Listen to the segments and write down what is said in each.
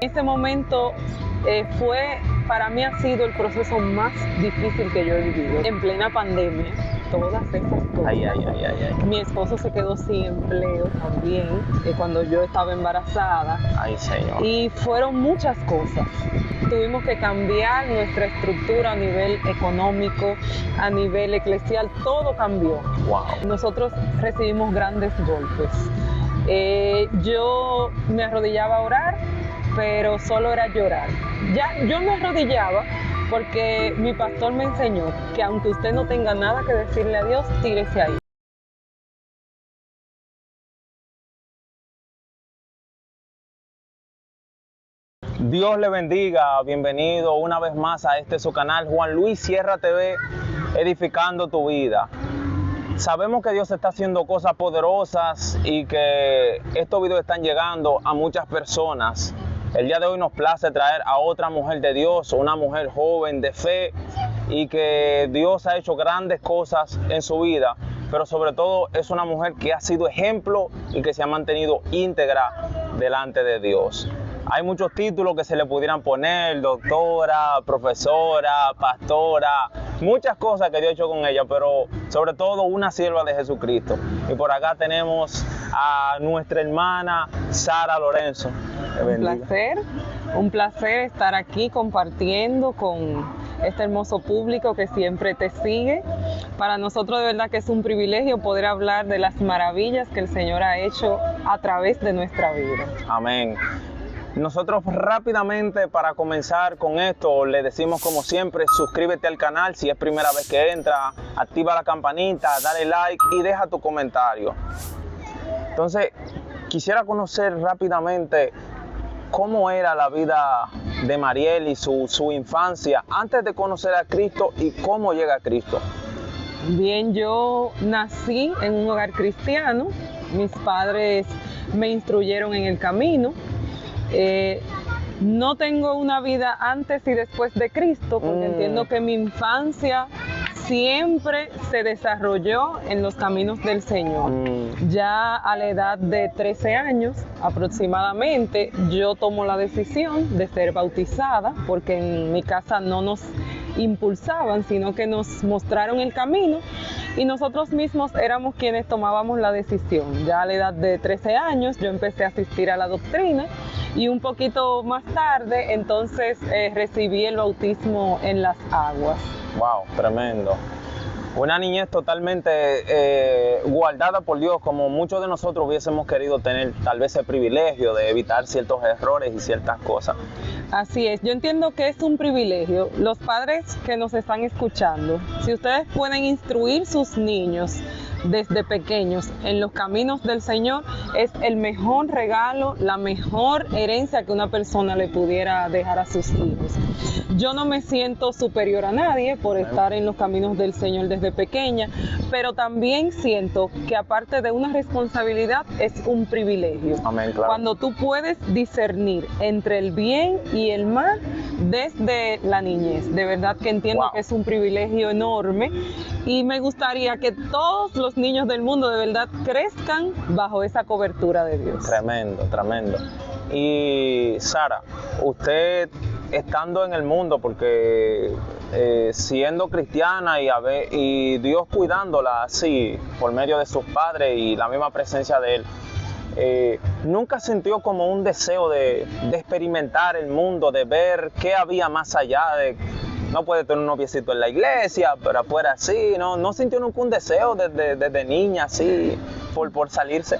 En ese momento para mí ha sido el proceso más difícil que yo he vivido. En plena pandemia, todas esas cosas. Ay. Mi esposo se quedó sin empleo también cuando yo estaba embarazada. Ay, Señor. Y fueron muchas cosas. Tuvimos que cambiar nuestra estructura a nivel económico, a nivel eclesial, todo cambió. Wow. Nosotros recibimos grandes golpes. Yo me arrodillaba a orar, pero solo era llorar. Ya yo me arrodillaba porque mi pastor me enseñó que aunque usted no tenga nada que decirle a Dios, tírese ahí. Dios le bendiga, bienvenido una vez más a su canal Juan Luis Sierra TV, edificando tu vida. Sabemos que Dios está haciendo cosas poderosas y que estos videos están llegando a muchas personas. El día de hoy nos place traer a otra mujer de Dios, una mujer joven de fe y que Dios ha hecho grandes cosas en su vida, pero sobre todo es una mujer que ha sido ejemplo y que se ha mantenido íntegra delante de Dios. Hay muchos títulos que se le pudieran poner, doctora, profesora, pastora, muchas cosas que Dios ha hecho con ella, pero sobre todo una sierva de Jesucristo. Y por acá tenemos a nuestra hermana Sara Lorenzo. Un placer estar aquí compartiendo con este hermoso público que siempre te sigue. Para nosotros de verdad que es un privilegio poder hablar de las maravillas que el Señor ha hecho a través de nuestra vida. Amén. Nosotros rápidamente para comenzar con esto le decimos como siempre, suscríbete al canal si es primera vez que entra, activa la campanita, dale like y deja tu comentario. Entonces, quisiera conocer rápidamente cómo era la vida de Mariel y su infancia antes de conocer a Cristo y cómo llega a Cristo. Bien, yo nací en un hogar cristiano, mis padres me instruyeron en el camino. No tengo una vida antes y después de Cristo, porque entiendo que mi infancia siempre se desarrolló en los caminos del Señor. Ya a la edad de 13 años aproximadamente, yo tomo la decisión de ser bautizada, porque en mi casa no nos impulsaban, sino que nos mostraron el camino y nosotros mismos éramos quienes tomábamos la decisión. Ya a la edad de 13 años yo empecé a asistir a la doctrina y un poquito más tarde entonces recibí el bautismo en las aguas. Wow, tremendo. Una niñez totalmente guardada por Dios, como muchos de nosotros hubiésemos querido tener tal vez el privilegio de evitar ciertos errores y ciertas cosas. Así es, yo entiendo que es un privilegio. Los padres que nos están escuchando, si ustedes pueden instruir sus niños desde pequeños en los caminos del Señor, es el mejor regalo, la mejor herencia que una persona le pudiera dejar a sus hijos. Yo no me siento superior a nadie por estar en los caminos del Señor desde pequeña, pero también siento que aparte de una responsabilidad es un privilegio. Amén, claro. Cuando tú puedes discernir entre el bien y el mal desde la niñez, de verdad que entiendo que es un privilegio enorme y me gustaría que todos los niños del mundo de verdad crezcan bajo esa cobertura de Dios. Tremendo, tremendo. Y Sara, usted estando en el mundo, porque siendo cristiana y Dios cuidándola así por medio de sus padres y la misma presencia de Él, ¿nunca sintió como un deseo de experimentar el mundo, de ver qué había más allá de... No puede tener un noviecito en la iglesia, pero afuera sí, ¿no sintió nunca un deseo desde niña así por salirse?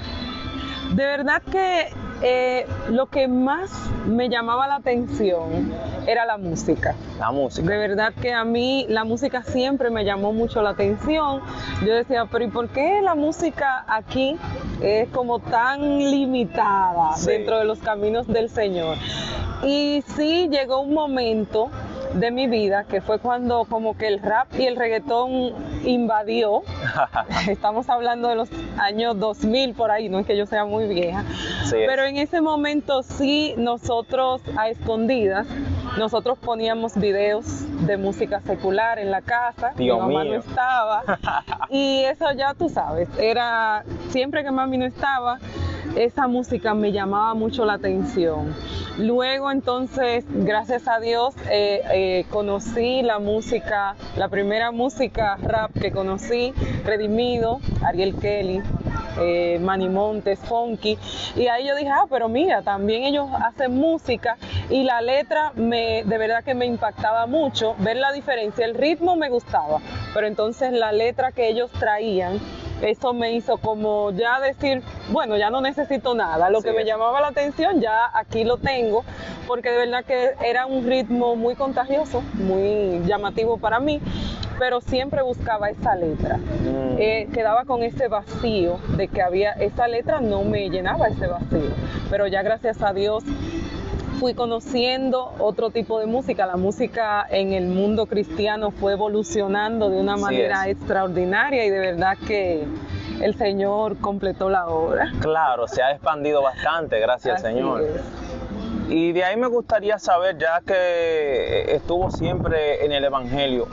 De verdad que lo que más me llamaba la atención era la música. La música. De verdad que a mí la música siempre me llamó mucho la atención. Yo decía, pero ¿y por qué la música aquí es como tan limitada dentro de los caminos del Señor? Y sí, llegó un momento de mi vida que fue cuando como que el rap y el reggaetón invadió. Estamos hablando de los años 2000 por ahí, no es que yo sea muy vieja, pero en ese momento sí nosotros a escondidas nosotros poníamos videos de música secular en la casa. Dios mi mamá mío. no estaba y eso ya tú sabes, era siempre que mami no estaba esa música me llamaba mucho la atención. Luego entonces, gracias a Dios, conocí la música, la primera música rap que conocí, Redimido, Ariel Kelly, Manny Montes, Funky, y ahí yo dije, pero mira, también ellos hacen música, y la letra de verdad que me impactaba mucho, ver la diferencia. El ritmo me gustaba, pero entonces la letra que ellos traían, eso me hizo como ya decir, bueno, ya no necesito nada, lo que me llamaba la atención ya aquí lo tengo, porque de verdad que era un ritmo muy contagioso, muy llamativo para mí, pero siempre buscaba esa letra. Quedaba con ese vacío de que había, esa letra no me llenaba ese vacío, pero ya gracias a Dios fui conociendo otro tipo de música. La música en el mundo cristiano fue evolucionando de una manera extraordinaria, y de verdad que el Señor completó la obra. Claro, se ha expandido bastante, gracias al Señor. Y de ahí me gustaría saber, ya que estuvo siempre en el Evangelio,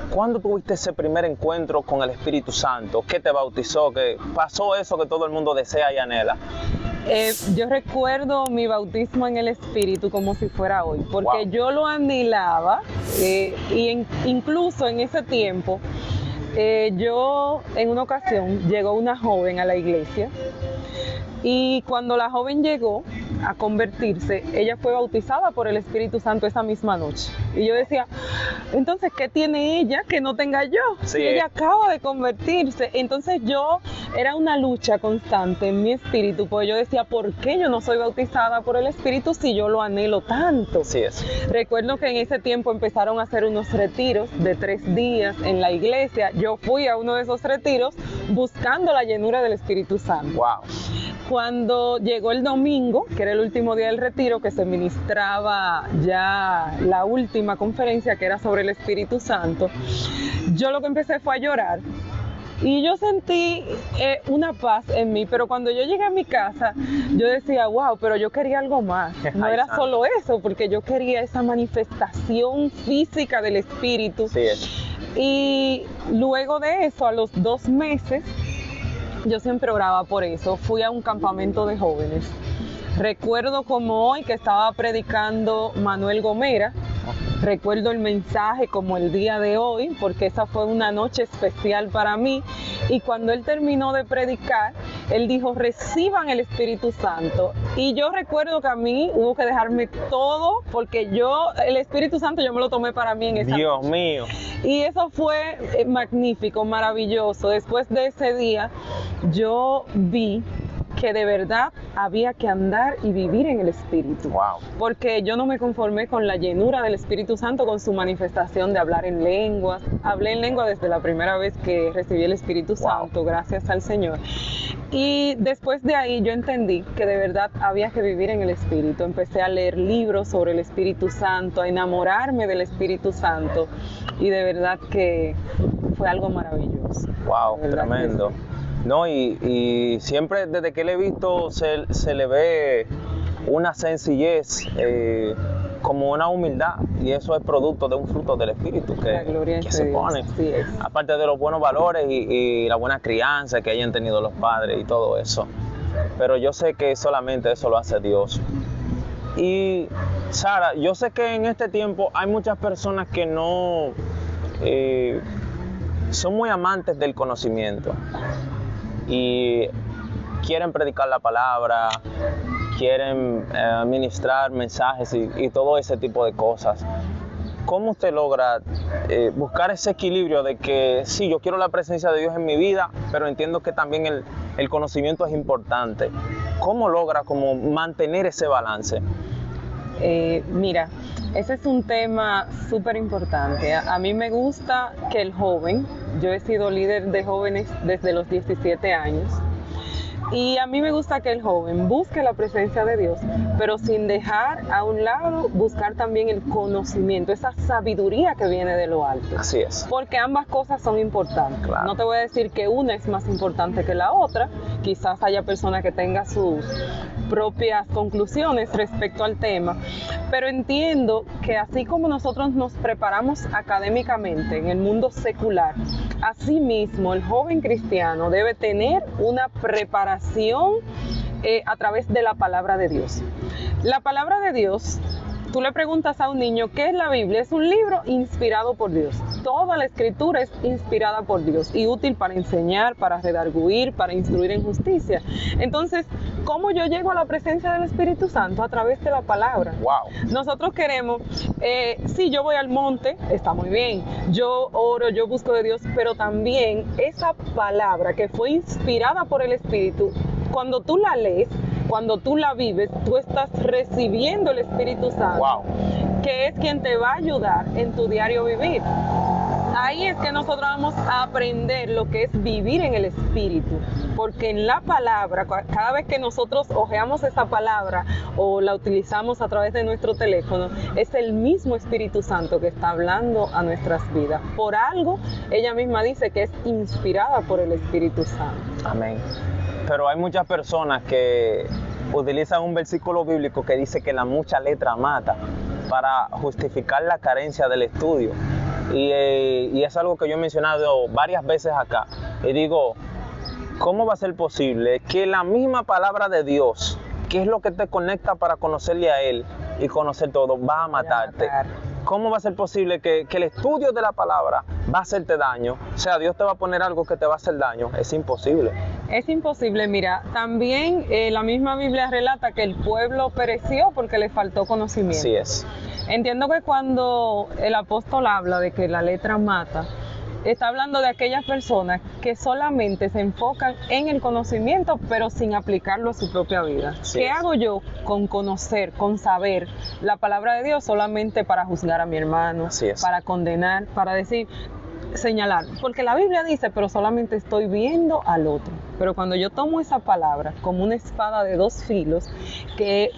¿cuándo tuviste ese primer encuentro con el Espíritu Santo? ¿Qué te bautizó? ¿Qué pasó eso que todo el mundo desea y anhela? Yo recuerdo mi bautismo en el Espíritu como si fuera hoy, porque yo lo anhelaba, incluso en ese tiempo, yo en una ocasión llegó una joven a la iglesia, y cuando la joven llegó a convertirse, ella fue bautizada por el Espíritu Santo esa misma noche. Y yo decía, entonces, ¿qué tiene ella que no tenga yo? Si ella acaba de convertirse. Entonces era una lucha constante en mi espíritu, porque yo decía, ¿por qué yo no soy bautizada por el Espíritu si yo lo anhelo tanto? Recuerdo que en ese tiempo empezaron a hacer unos retiros de 3 días en la iglesia. Yo fui a uno de esos retiros buscando la llenura del Espíritu Santo. Cuando llegó el domingo, que era el último día del retiro, que se ministraba ya la última conferencia, que era sobre el Espíritu Santo, yo lo que empecé fue a llorar. Y yo sentí una paz en mí, pero cuando yo llegué a mi casa, yo decía, wow, pero yo quería algo más. No era solo eso, porque yo quería esa manifestación física del Espíritu. Y luego de eso, a los 2 meses, yo siempre oraba por eso. Fui a un campamento de jóvenes. Recuerdo como hoy que estaba predicando Manuel Gomera. Recuerdo el mensaje como el día de hoy, porque esa fue una noche especial para mí. Y cuando él terminó de predicar, él dijo, reciban el Espíritu Santo. Y yo recuerdo que a mí hubo que dejarme todo, porque el Espíritu Santo yo me lo tomé para mí en esa noche. Dios mío. Y eso fue magnífico, maravilloso. Después de ese día, yo vi que de verdad había que andar y vivir en el Espíritu. Porque yo no me conformé con la llenura del Espíritu Santo, con su manifestación de hablar en lenguas. Hablé en lengua desde la primera vez que recibí el Espíritu Santo, gracias al Señor. Y después de ahí yo entendí que de verdad había que vivir en el Espíritu. Empecé a leer libros sobre el Espíritu Santo, a enamorarme del Espíritu Santo, y de verdad que fue algo maravilloso. Tremendo. No, y siempre desde que le he visto se le ve una sencillez, como una humildad, y eso es producto de un fruto del Espíritu que se pone, aparte de los buenos valores y la buena crianza que hayan tenido los padres y todo eso. Pero yo sé que solamente eso lo hace Dios. Y Sara, yo sé que en este tiempo hay muchas personas que no son muy amantes del conocimiento y quieren predicar la palabra, quieren ministrar mensajes y todo ese tipo de cosas. ¿Cómo usted logra buscar ese equilibrio de que sí, yo quiero la presencia de Dios en mi vida, pero entiendo que también el conocimiento es importante? ¿Cómo logra mantener ese balance? Mira, ese es un tema súper importante. A mí me gusta que el joven, yo he sido líder de jóvenes desde los 17 años, y a mí me gusta que el joven busque la presencia de Dios, pero sin dejar a un lado buscar también el conocimiento, esa sabiduría que viene de lo alto. Así es. Porque ambas cosas son importantes. No te voy a decir que una es más importante que la otra. Quizás haya personas que tengan sus propias conclusiones respecto al tema, pero entiendo que así como nosotros nos preparamos académicamente en el mundo secular, asimismo el joven cristiano debe tener una preparación a través de la palabra de Dios. La palabra de Dios, tú le preguntas a un niño ¿qué es la Biblia? Es un libro inspirado por Dios. Toda la escritura es inspirada por Dios y útil para enseñar, para redarguir, para instruir en justicia. Entonces, ¿cómo yo llego a la presencia del Espíritu Santo? A través de la palabra. Wow. Nosotros queremos, sí, yo voy al monte, está muy bien, yo oro, yo busco de Dios, pero también esa palabra que fue inspirada por el Espíritu, cuando tú la lees, cuando tú la vives, tú estás recibiendo el Espíritu Santo, wow, que es quien te va a ayudar en tu diario vivir. Ahí es que nosotros vamos a aprender lo que es vivir en el Espíritu, porque en la palabra, cada vez que nosotros hojeamos esa palabra o la utilizamos a través de nuestro teléfono, es el mismo Espíritu Santo que está hablando a nuestras vidas. Por algo, ella misma dice que es inspirada por el Espíritu Santo. Amén. Pero hay muchas personas que utilizan un versículo bíblico que dice que la mucha letra mata para justificar la carencia del estudio. Y es algo que yo he mencionado varias veces acá. Y digo, ¿cómo va a ser posible que la misma palabra de Dios, que es lo que te conecta para conocerle a Él y conocer todo, va a matarte? ¿Cómo va a ser posible que el estudio de la palabra va a hacerte daño? O sea, Dios te va a poner algo que te va a hacer daño. Es imposible. Es imposible. Mira, también la misma Biblia relata que el pueblo pereció porque le faltó conocimiento. Así es. Entiendo que cuando el apóstol habla de que la letra mata, está hablando de aquellas personas que solamente se enfocan en el conocimiento, pero sin aplicarlo a su propia vida. ¿Qué hago yo con conocer, con saber la palabra de Dios solamente para juzgar a mi hermano, para condenar, para decir, señalar? Porque la Biblia dice, pero solamente estoy viendo al otro. Pero cuando yo tomo esa palabra como una espada de dos filos, que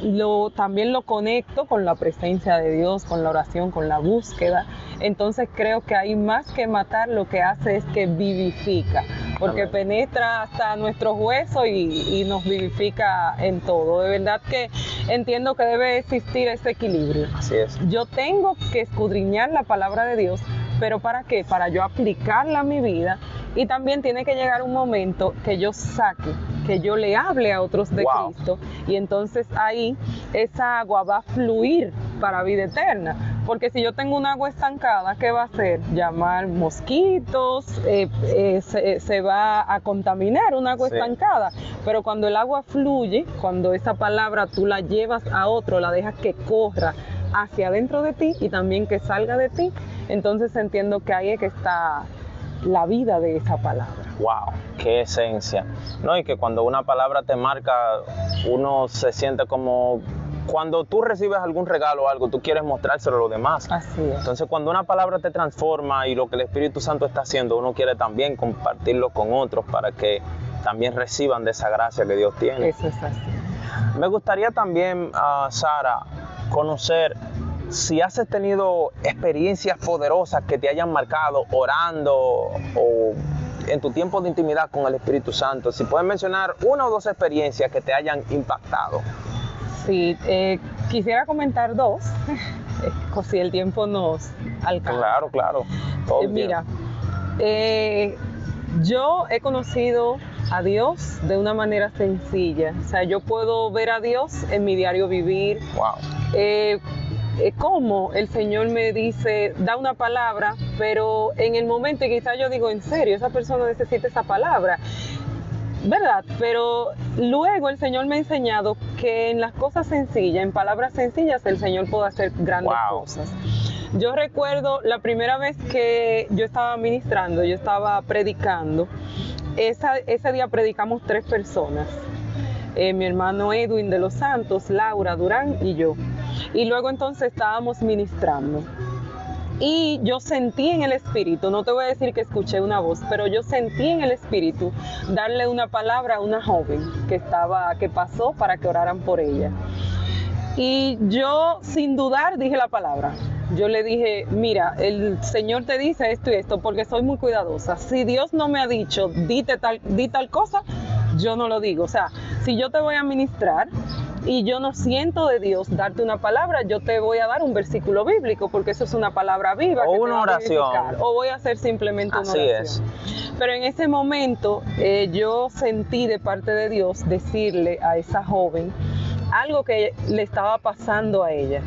también lo conecto con la presencia de Dios, con la oración, con la búsqueda, entonces creo que ahí más que matar lo que hace es que vivifica, porque penetra hasta nuestros huesos y nos vivifica en todo. De verdad que entiendo que debe existir ese equilibrio. Así es. Yo tengo que escudriñar la palabra de Dios, pero ¿para qué? Para yo aplicarla a mi vida. Y también tiene que llegar un momento que yo saque, que yo le hable a otros de Cristo, y entonces ahí esa agua va a fluir para vida eterna. Porque si yo tengo un agua estancada, ¿qué va a hacer? Llamar mosquitos, se va a contaminar un agua estancada. Pero cuando el agua fluye, cuando esa palabra tú la llevas a otro, la dejas que corra hacia adentro de ti y también que salga de ti, entonces entiendo que ahí es que está la vida de esa palabra. ¡Wow! ¡Qué esencia! No, y que cuando una palabra te marca, uno se siente como cuando tú recibes algún regalo o algo, tú quieres mostrárselo a los demás. Así es. Entonces, cuando una palabra te transforma y lo que el Espíritu Santo está haciendo, uno quiere también compartirlo con otros para que también reciban de esa gracia que Dios tiene. Eso es así. Me gustaría también, Sara, conocer si has tenido experiencias poderosas que te hayan marcado orando o en tu tiempo de intimidad con el Espíritu Santo. Si puedes mencionar una o dos experiencias que te hayan impactado. Sí, quisiera comentar dos, si el tiempo nos alcanza. Claro. Mira, yo he conocido a Dios de una manera sencilla. O sea, yo puedo ver a Dios en mi diario vivir. Wow. Cómo el Señor me dice, da una palabra, pero en el momento quizás yo digo, en serio, esa persona necesita esa palabra, ¿verdad? Pero luego el Señor me ha enseñado que en las cosas sencillas, en palabras sencillas, el Señor puede hacer grandes cosas. Yo recuerdo la primera vez que yo estaba ministrando, yo estaba predicando, ese día predicamos 3 personas, mi hermano Edwin de los Santos, Laura Durán y yo. Y luego entonces estábamos ministrando. Y yo sentí en el Espíritu, no te voy a decir que escuché una voz, pero yo sentí en el Espíritu darle una palabra a una joven que pasó para que oraran por ella. Y yo sin dudar dije la palabra. Yo le dije, mira, el Señor te dice esto y esto porque soy muy cuidadosa. Si Dios no me ha dicho, di tal cosa, yo no lo digo. O sea, si yo te voy a ministrar, y yo no siento de Dios darte una palabra, yo te voy a dar un versículo bíblico, porque eso es una palabra viva. O que una oración. O voy a hacer simplemente una Así oración. Pero en ese momento yo sentí de parte de Dios decirle a esa joven algo que le estaba pasando a ella.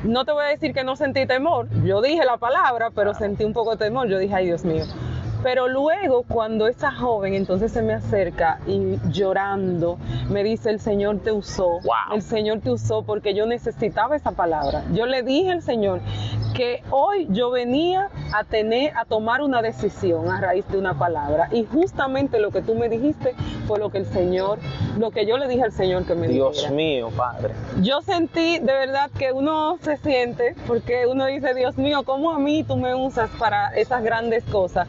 No te voy a decir que no sentí temor, yo dije la palabra, pero sentí un poco de temor, yo dije, ay Dios mío. Pero luego cuando esa joven entonces se me acerca y llorando me dice, el Señor te usó, wow. El Señor te usó porque yo necesitaba esa palabra. Yo le dije al Señor que hoy yo venía a tomar una decisión a raíz de una palabra, y justamente lo que tú me dijiste fue lo que yo le dije al Señor que me dijera. Dios mío, Padre. Yo sentí de verdad que uno se siente, porque uno dice, Dios mío, ¿cómo a mí tú me usas para esas grandes cosas?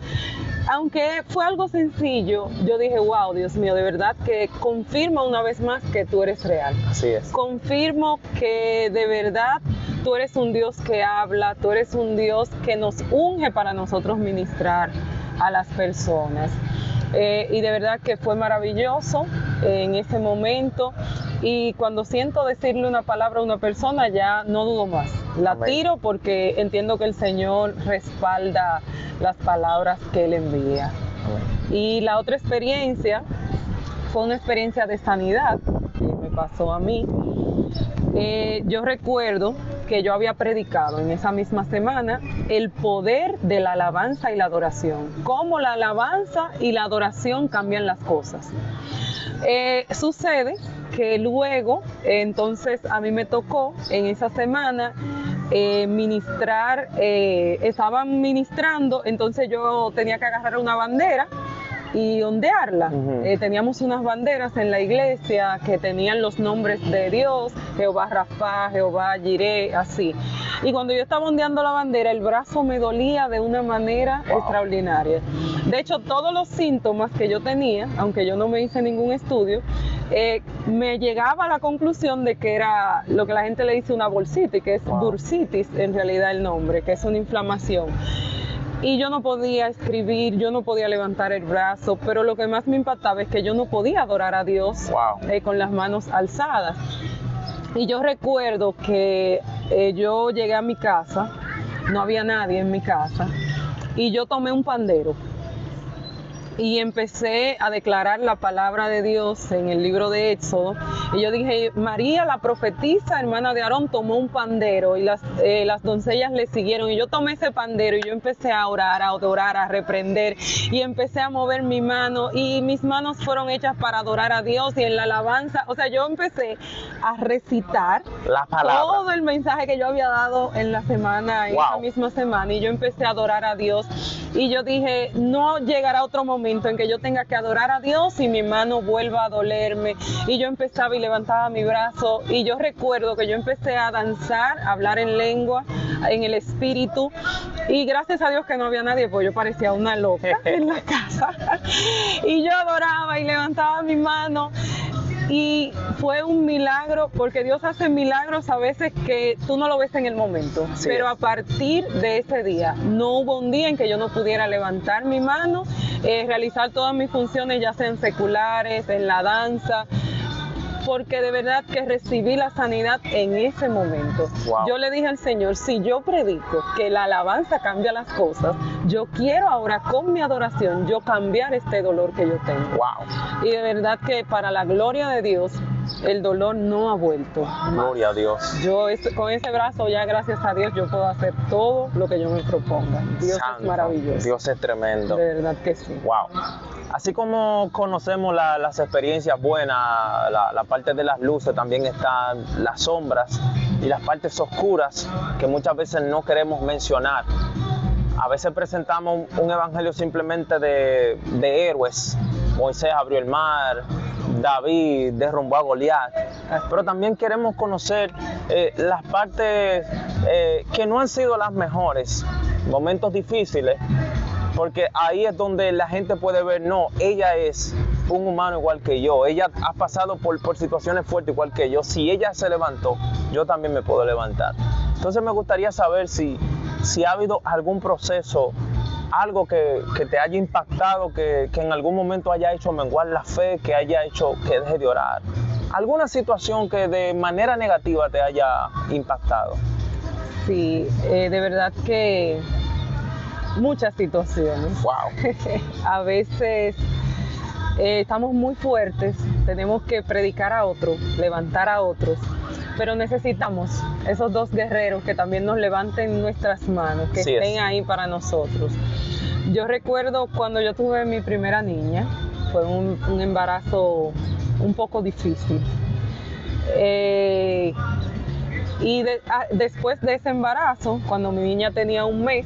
Aunque fue algo sencillo, yo dije, wow, Dios mío, de verdad que confirma una vez más que tú eres real. Así es. Confirmo que de verdad tú eres un Dios que habla, tú eres un Dios que nos unge para nosotros ministrar a las personas. Y de verdad que fue maravilloso en ese momento, y cuando siento decirle una palabra a una persona ya no dudo más, la Amén. tiro porque entiendo que el Señor respalda las palabras que Él envía. Amén. Y la otra experiencia fue una experiencia de sanidad que me pasó a mí. Yo recuerdo que yo había predicado en esa misma semana el poder de la alabanza y la adoración, cómo la alabanza y la adoración cambian las cosas. Sucede que luego, entonces a mí me tocó en esa semana ministrar, estaban ministrando, entonces yo tenía que agarrar una bandera y ondearla. Teníamos unas banderas en la iglesia que tenían los nombres de Dios, Jehová Rafa, Jehová Jireh, así. Y cuando yo estaba ondeando la bandera, el brazo me dolía de una manera extraordinaria. De hecho, todos los síntomas que yo tenía, aunque yo no me hice ningún estudio, me llegaba a la conclusión de que era lo que la gente le dice una bursitis, que es bursitis en realidad el nombre, que es una inflamación. Y yo no podía escribir, yo no podía levantar el brazo, pero lo que más me impactaba es que yo no podía adorar a Dios con las manos alzadas. Y yo recuerdo que yo llegué a mi casa, no había nadie en mi casa, y yo tomé un pandero y empecé a declarar la palabra de Dios en el libro de Éxodo. Y yo dije, María, la profetisa, hermana de Aarón, tomó un pandero y las doncellas le siguieron. Y yo tomé ese pandero y yo empecé a orar, a adorar, a reprender. Y empecé a mover mi mano y mis manos fueron hechas para adorar a Dios. Y en la alabanza, o sea, yo empecé a recitar todo el mensaje que yo había dado en la semana, en esa misma semana. Y yo empecé a adorar a Dios. Y yo dije, no llegará otro momento en que yo tenga que adorar a Dios y mi mano vuelva a dolerme. Y yo empezaba y levantaba mi brazo, y yo recuerdo que yo empecé a danzar, a hablar en lengua, en el espíritu, y gracias a Dios que no había nadie, pues yo parecía una loca en la casa. Y yo adoraba y levantaba mi mano. Y fue un milagro, porque Dios hace milagros a veces que tú no lo ves en el momento. Sí. Pero a partir de ese día, no hubo un día en que yo no pudiera levantar mi mano, realizar todas mis funciones, ya sean seculares, en la danza, porque de verdad que recibí la sanidad en ese momento. Yo le dije al Señor, si yo predico que la alabanza cambia las cosas, yo quiero ahora con mi adoración yo cambiar este dolor que yo tengo. Y de verdad que para la gloria de Dios, el dolor no ha vuelto. Gloria a Dios. Yo con ese brazo ya, gracias a Dios, yo puedo hacer todo lo que yo me proponga. Dios es maravilloso. Dios es tremendo. De verdad que sí. Así como conocemos las experiencias buenas, la parte de las luces, también están las sombras y las partes oscuras que muchas veces no queremos mencionar. A veces presentamos un evangelio simplemente de héroes. Moisés abrió el mar, David derrumbó a Goliat, pero también queremos conocer las partes que no han sido las mejores, momentos difíciles, porque ahí es donde la gente puede ver, no, ella es un humano igual que yo, ella ha pasado por situaciones fuertes igual que yo, si ella se levantó, yo también me puedo levantar. Entonces me gustaría saber si ha habido algún proceso, algo que te haya impactado, que en algún momento haya hecho menguar la fe, que haya hecho que deje de orar. ¿Alguna situación que de manera negativa te haya impactado? Sí, de verdad que muchas situaciones. Wow. A veces estamos muy fuertes, tenemos que predicar a otros, levantar a otros, pero necesitamos esos dos guerreros que también nos levanten nuestras manos, que Así estén es. ahí para nosotros. Yo recuerdo cuando yo tuve mi primera niña, fue un embarazo un poco difícil. Después de ese embarazo, cuando mi niña tenía un mes,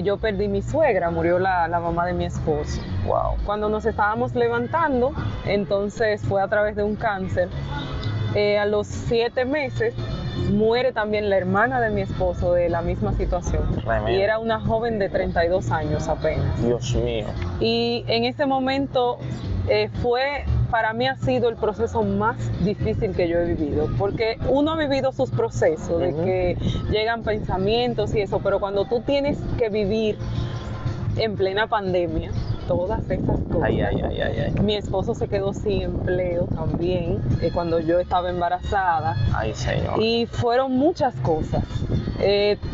yo perdí mi suegra, murió la mamá de mi esposo. Wow. Cuando nos estábamos levantando, entonces fue a través de un cáncer. A los 7 meses muere también la hermana de mi esposo de la misma situación. Tremendo. Y era una joven de 32 años apenas. Dios mío. Y en ese momento para mí ha sido el proceso más difícil que yo he vivido, porque uno ha vivido sus procesos, de que llegan pensamientos y eso, pero cuando tú tienes que vivir en plena pandemia, todas esas cosas. Ay. Mi esposo se quedó sin empleo también cuando yo estaba embarazada. Ay, Señor. Y fueron muchas cosas.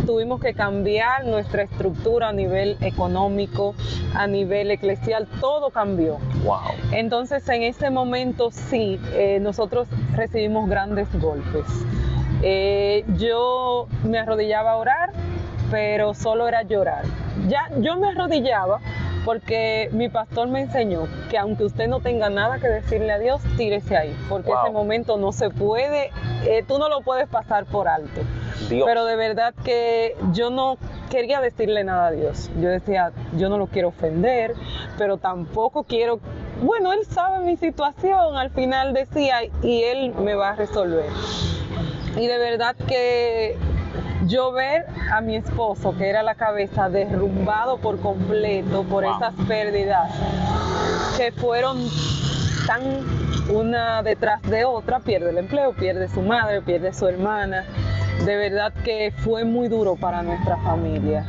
Tuvimos que cambiar nuestra estructura a nivel económico, a nivel eclesial, todo cambió. Wow. Entonces en ese momento sí, nosotros recibimos grandes golpes. Yo me arrodillaba a orar, pero solo era llorar. Ya yo me arrodillaba porque mi pastor me enseñó que aunque usted no tenga nada que decirle a Dios, tírese ahí, porque ese momento no se puede, tú no lo puedes pasar por alto. Dios. Pero de verdad que yo no quería decirle nada a Dios. Yo decía, yo no lo quiero ofender, pero tampoco quiero, bueno, Él sabe mi situación, al final decía, y Él me va a resolver. Y de verdad que yo ver a mi esposo, que era la cabeza, derrumbado por completo por esas pérdidas que fueron tan una detrás de otra, pierde el empleo, pierde su madre, pierde su hermana. De verdad que fue muy duro para nuestra familia.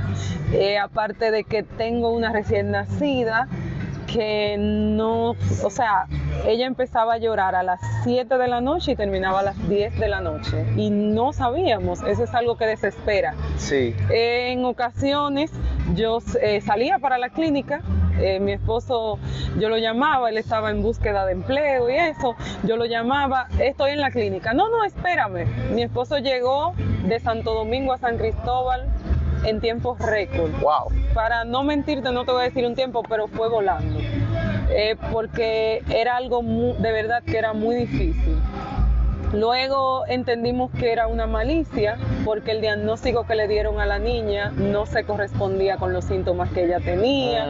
Aparte de que tengo una recién nacida que no, o sea, ella empezaba a llorar a las 7 de la noche y terminaba a las 10 de la noche y no sabíamos, eso es algo que desespera. Sí. En ocasiones yo salía para la clínica, mi esposo, yo lo llamaba, él estaba en búsqueda de empleo y eso, yo lo llamaba, estoy en la clínica, no, espérame, mi esposo llegó de Santo Domingo a San Cristóbal en tiempos récord. Wow. Para no mentirte, no te voy a decir un tiempo, pero fue volando. Porque era algo de verdad que era muy difícil. Luego entendimos que era una malicia porque el diagnóstico que le dieron a la niña no se correspondía con los síntomas que ella tenía.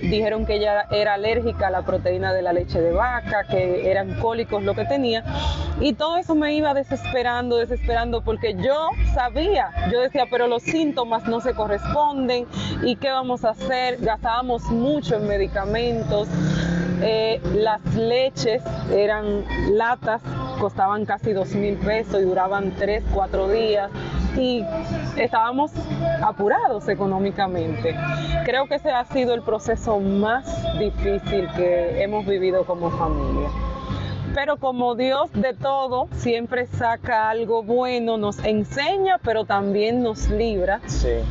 Dijeron que ella era alérgica a la proteína de la leche de vaca, que eran cólicos lo que tenía. Y todo eso me iba desesperando porque yo sabía, yo decía, pero los síntomas no se corresponden. ¿Y qué vamos a hacer? Gastábamos mucho en medicamentos. Las leches eran latas, costaban casi 2,000 pesos y duraban 3-4 días y estábamos apurados económicamente. Creo que ese ha sido el proceso más difícil que hemos vivido como familia. Pero como Dios de todo siempre saca algo bueno, nos enseña, pero también nos libra. Sí.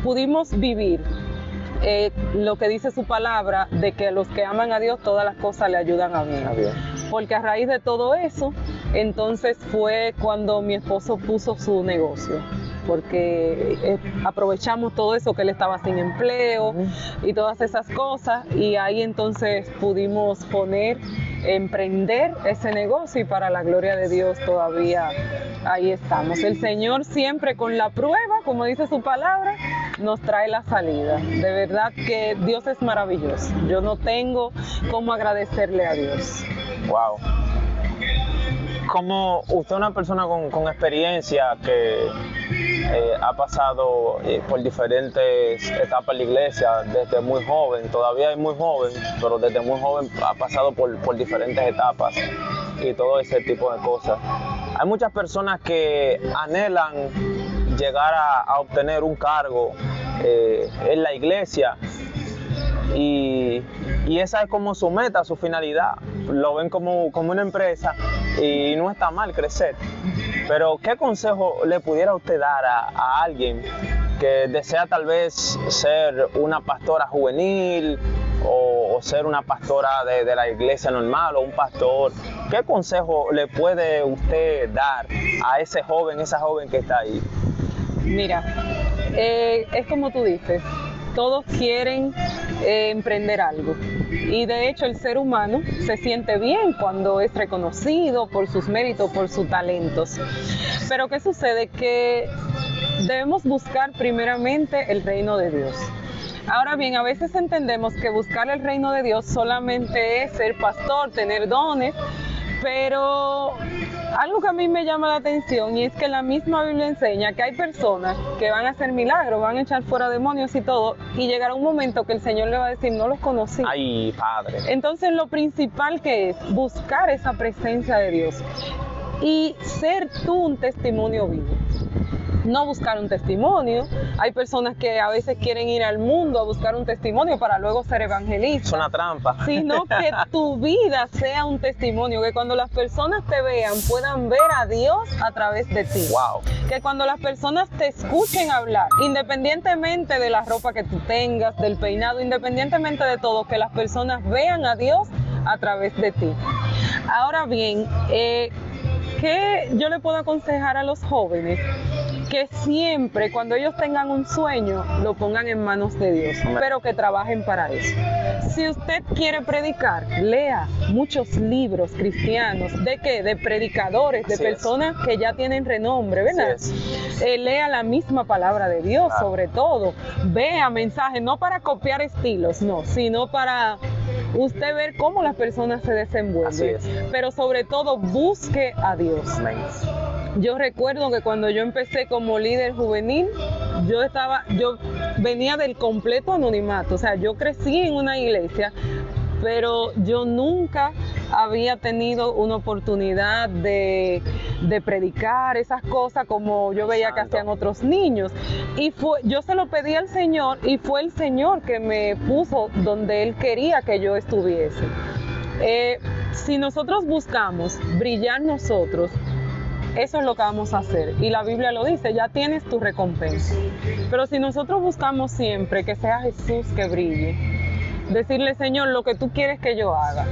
Pudimos vivir lo que dice su palabra, de que a los que aman a Dios todas las cosas le ayudan a bien. Porque a raíz de todo eso, entonces fue cuando mi esposo puso su negocio, porque aprovechamos todo eso, que él estaba sin empleo y todas esas cosas, y ahí entonces pudimos emprender ese negocio, y para la gloria de Dios todavía ahí estamos. El Señor siempre con la prueba, como dice su palabra, nos trae la salida. De verdad que Dios es maravilloso. Yo no tengo cómo agradecerle a Dios. Wow. Como usted es una persona con experiencia que ha pasado por diferentes etapas en la iglesia, desde muy joven, todavía es muy joven, pero desde muy joven ha pasado por diferentes etapas y todo ese tipo de cosas. Hay muchas personas que anhelan llegar a obtener un cargo en la iglesia y esa es como su meta, su finalidad. lo ven como una empresa y no está mal crecer. Pero ¿qué consejo le pudiera usted dar a alguien que desea tal vez ser una pastora juvenil o ser una pastora de la iglesia normal o un pastor? ¿Qué consejo le puede usted dar a ese joven, esa joven que está ahí? Mira, es como tú dices, todos quieren emprender algo y de hecho el ser humano se siente bien cuando es reconocido por sus méritos, por sus talentos. Pero ¿qué sucede? Que debemos buscar primeramente el reino de Dios. Ahora bien, a veces entendemos que buscar el reino de Dios solamente es ser pastor, tener dones, pero algo que a mí me llama la atención y es que la misma Biblia enseña que hay personas que van a hacer milagros, van a echar fuera demonios y todo, y llegará un momento que el Señor le va a decir, no los conocí. Ay, Padre. Entonces lo principal que es buscar esa presencia de Dios y ser tú un testimonio vivo. No buscar un testimonio. Hay personas que a veces quieren ir al mundo a buscar un testimonio para luego ser evangelistas. Es una trampa. Sino que tu vida sea un testimonio, que cuando las personas te vean puedan ver a Dios a través de ti. Wow. Que cuando las personas te escuchen hablar, independientemente de la ropa que tú tengas, del peinado, independientemente de todo, que las personas vean a Dios a través de ti. Ahora bien, ¿qué yo le puedo aconsejar a los jóvenes? Que siempre cuando ellos tengan un sueño lo pongan en manos de Dios, pero que trabajen para eso. Si usted quiere predicar, lea muchos libros cristianos. ¿De qué? De predicadores, de personas que ya tienen renombre, ¿verdad? Lea la misma palabra de Dios, sobre todo. Vea mensajes, no para copiar estilos, no, sino para usted ver cómo las personas se desenvuelven. Pero sobre todo busque a Dios. Amén. Yo recuerdo que cuando yo empecé como líder juvenil, yo venía del completo anonimato, o sea, yo crecí en una iglesia, pero yo nunca había tenido una oportunidad de predicar esas cosas como yo veía que hacían otros niños. Y yo se lo pedí al Señor y fue el Señor que me puso donde Él quería que yo estuviese. Si nosotros buscamos brillar nosotros, eso es lo que vamos a hacer. Y la Biblia lo dice, ya tienes tu recompensa. Pero si nosotros buscamos siempre que sea Jesús que brille, decirle, Señor, lo que tú quieres que yo haga.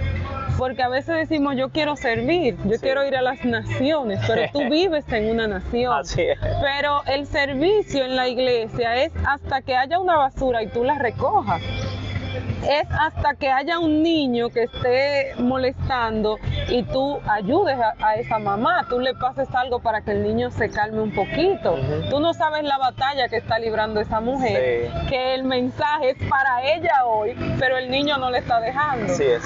Porque a veces decimos, yo quiero servir, yo quiero ir a las naciones, pero tú vives en una nación. Así es. Pero el servicio en la iglesia es hasta que haya una basura y tú la recojas. Es hasta que haya un niño que esté molestando y tú ayudes a esa mamá, tú le pases algo para que el niño se calme un poquito. Tú no sabes la batalla que está librando esa mujer, que el mensaje es para ella hoy, pero el niño no le está dejando. Así es.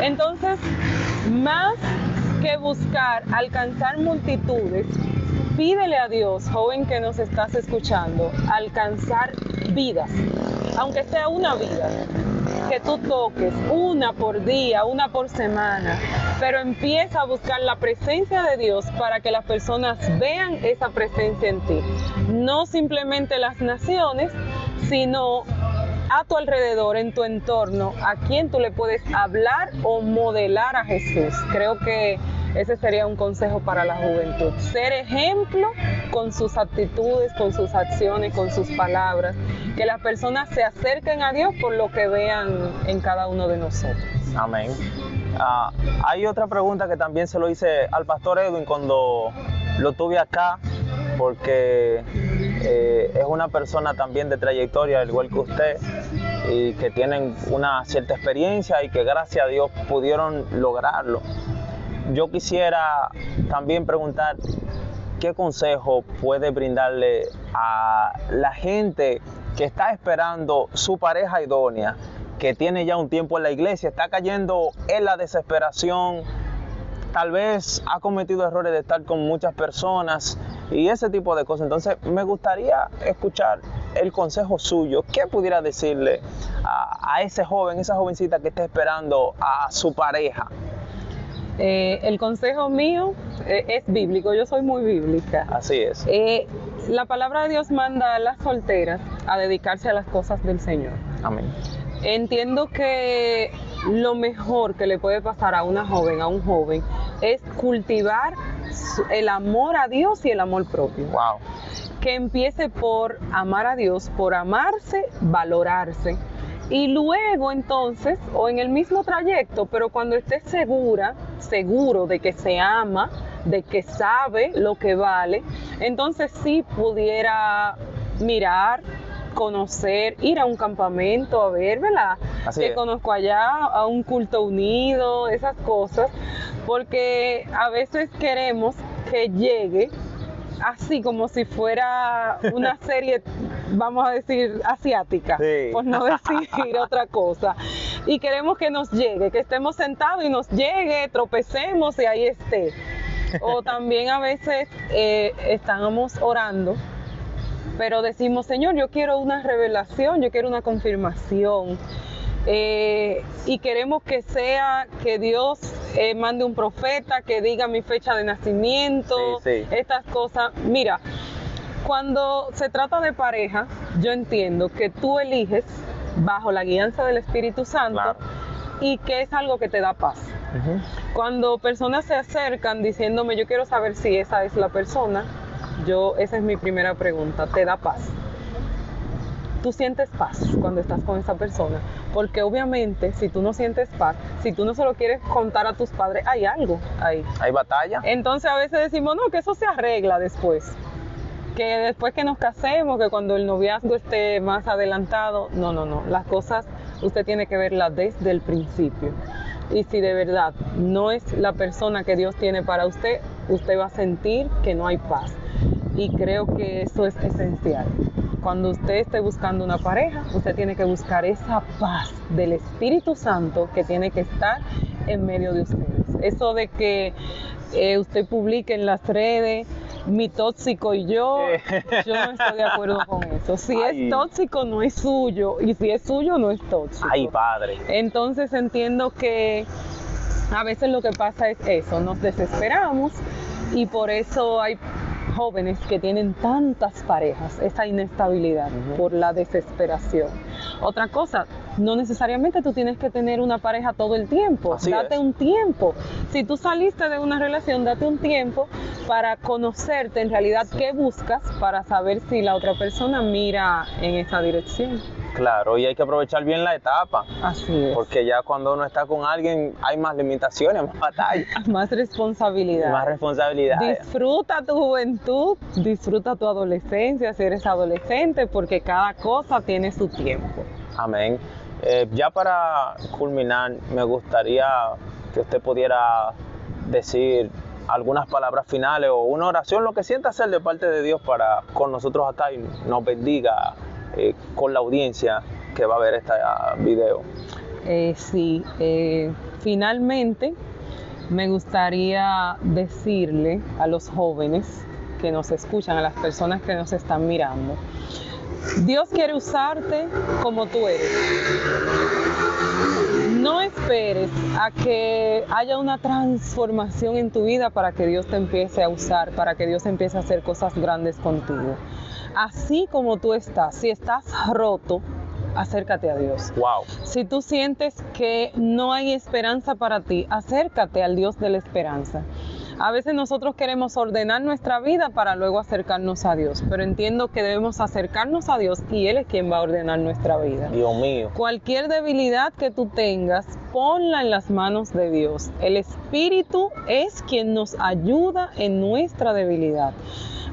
Entonces, más que buscar alcanzar multitudes, pídele a Dios, joven que nos estás escuchando, alcanzar vidas, aunque sea una vida. Que tú toques una por día, una por semana, pero empieza a buscar la presencia de Dios para que las personas vean esa presencia en ti. No simplemente las naciones, sino a tu alrededor, en tu entorno, a quien tú le puedes hablar o modelar a Jesús. Creo que ese sería un consejo para la juventud. Ser ejemplo con sus actitudes, con sus acciones, con sus palabras. Que las personas se acerquen a Dios por lo que vean en cada uno de nosotros. Amén. Hay otra pregunta que también se lo hice al pastor Edwin cuando lo tuve acá, porque es una persona también de trayectoria, al igual que usted, y que tienen una cierta experiencia y que gracias a Dios pudieron lograrlo. Yo quisiera también preguntar, ¿qué consejo puede brindarle a la gente que está esperando su pareja idónea, que tiene ya un tiempo en la iglesia, está cayendo en la desesperación, tal vez ha cometido errores de estar con muchas personas y ese tipo de cosas? Entonces me gustaría escuchar el consejo suyo. ¿Qué pudiera decirle a ese joven, esa jovencita que está esperando a su pareja? El consejo mío es bíblico, yo soy muy bíblica. Así es. La palabra de Dios manda a las solteras a dedicarse a las cosas del Señor. Amén. Entiendo que lo mejor que le puede pasar a una joven, a un joven, es cultivar el amor a Dios y el amor propio. Wow. Que empiece por amar a Dios, por amarse, valorarse. Y luego entonces, o en el mismo trayecto, pero cuando esté seguro de que se ama, de que sabe lo que vale, entonces sí pudiera mirar, conocer, ir a un campamento, a ver, ¿verdad? Así que es. conozco allá, a un culto unido, esas cosas, porque a veces queremos que llegue así como si fuera una serie, vamos a decir, asiática, Sí. por no decir otra cosa. Y queremos que nos llegue, que estemos sentados y nos llegue, tropecemos y ahí esté. O también a veces estamos orando, pero decimos, Señor, yo quiero una revelación, yo quiero una confirmación. Y queremos que sea que Dios mande un profeta que diga mi fecha de nacimiento, Sí. estas cosas. Mira, cuando se trata de pareja, yo entiendo que tú eliges bajo la guianza del Espíritu Santo, Claro. y que es algo que te da paz. Ujú. Cuando personas se acercan diciéndome yo quiero saber si esa es la persona, esa es mi primera pregunta, ¿te da paz? Tú sientes paz cuando estás con esa persona, porque obviamente si tú no sientes paz, si tú no se lo quieres contar a tus padres, hay algo ahí. ¿Hay batalla? Entonces a veces decimos, no, que eso se arregla después, que después que nos casemos, que cuando el noviazgo esté más adelantado, no, las cosas usted tiene que verlas desde el principio. Y si de verdad no es la persona que Dios tiene para usted, usted va a sentir que no hay paz. Y creo que eso es esencial. Cuando usted esté buscando una pareja, usted tiene que buscar esa paz del Espíritu Santo que tiene que estar en medio de ustedes. Eso de que usted publique en las redes, mi tóxico y yo no estoy de acuerdo con eso. Si Ay. es tóxico, no es suyo. Y si es suyo, no es tóxico. Ay, padre. Entonces entiendo que a veces lo que pasa es eso, nos desesperamos y por eso hay jóvenes que tienen tantas parejas, esa inestabilidad por la desesperación. Otra cosa, no necesariamente tú tienes que tener una pareja todo el tiempo, Así date es. un tiempo. Si tú saliste de una relación, date un tiempo para conocerte en realidad qué buscas, para saber si la otra persona mira en esa dirección. Claro, y hay que aprovechar bien la etapa, Así es. porque ya cuando uno está con alguien hay más limitaciones, más batallas, Más responsabilidad. más responsabilidades. Disfruta tu juventud, disfruta tu adolescencia si eres adolescente, porque cada cosa tiene su tiempo. Amén. Ya para culminar, me gustaría que usted pudiera decir algunas palabras finales o una oración, lo que sienta hacer de parte de Dios para con nosotros acá y nos bendiga con la audiencia que va a ver este video. Finalmente me gustaría decirle a los jóvenes que nos escuchan, a las personas que nos están mirando, Dios quiere usarte como tú eres. No esperes a que haya una transformación en tu vida para que Dios te empiece a usar, para que Dios empiece a hacer cosas grandes contigo. Así como tú estás, si estás roto, acércate a Dios. Wow. Si tú sientes que no hay esperanza para ti, acércate al Dios de la esperanza. A veces nosotros queremos ordenar nuestra vida para luego acercarnos a Dios, pero entiendo que debemos acercarnos a Dios y Él es quien va a ordenar nuestra vida. Dios mío. Cualquier debilidad que tú tengas, ponla en las manos de Dios. El Espíritu es quien nos ayuda en nuestra debilidad.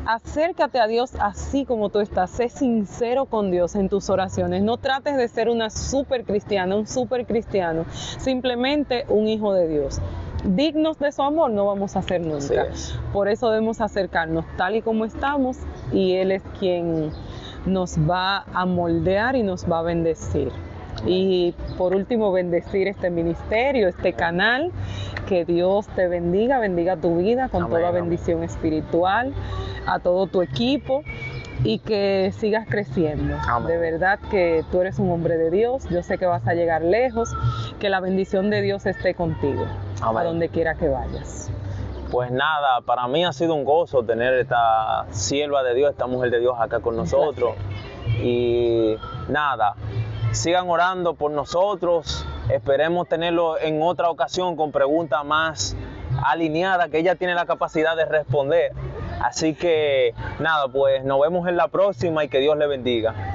Acércate a Dios así como tú estás, sé sincero con Dios en tus oraciones, no trates de ser una super cristiana, un super cristiano, simplemente un hijo de Dios. Dignos de su amor no vamos a ser nunca, por eso debemos acercarnos tal y como estamos y Él es quien nos va a moldear y nos va a bendecir. Y por último, bendecir este ministerio, este canal, que Dios te bendiga, bendiga tu vida con Amén, toda amén. bendición espiritual, a todo tu equipo y que sigas creciendo. Amén. De verdad que tú eres un hombre de Dios, yo sé que vas a llegar lejos, que la bendición de Dios esté contigo, Amén. a donde quiera que vayas. Pues nada, para mí ha sido un gozo tener esta sierva de Dios, esta mujer de Dios acá con nosotros. Y nada, sigan orando por nosotros, Esperemos tenerlo en otra ocasión con preguntas más alineadas que ella tiene la capacidad de responder. Así que nada, pues nos vemos en la próxima y que Dios le bendiga.